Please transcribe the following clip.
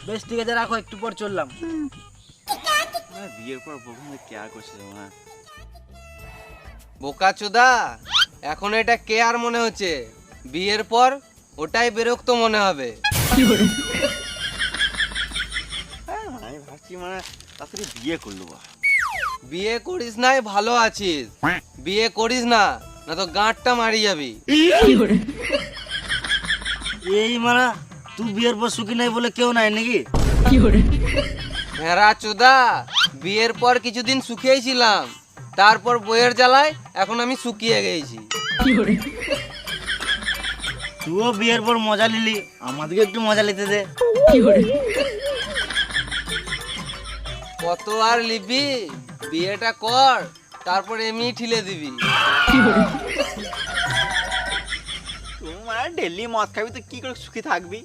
বেশ ঠিক আছে, রাখো, একটু পর চললাম। বিয়ের পর বউকে কেয়ার করছে মা। বোকাচোদা, এখন এটা কেয়ার মনে হচ্ছে, বিয়ের পর ওটাই বিরক্ত মনে হবে। আমি ভাবছি মানে তাড়াতাড়ি বিয়ে করলো বা। বিয়ে করিস নাই ভালো আছিস, বিয়ে করিস না, না তো গাঁটটা মারি যাবি। এই মারা, তুই বিয়ের পর সুখী নাই বলে কেউ নাই নাকি? ভেড়া চোদা, বিয়ের পর কিছুদিন শুকিয়েই ছিলাম, তারপর বইয়ের জ্বালায় এখন আমি শুকিয়ে গেছি। তুইও বিয়ের পর মজা নিলি, আমাদেরকে একটু মজা নিতে দে। কত আর লিবি, বিয়েটা কর, তারপর এমনি ঠিলে দিবি। তুই মানে ডেলি মদ খাবি তো কি করে সুখী থাকবি?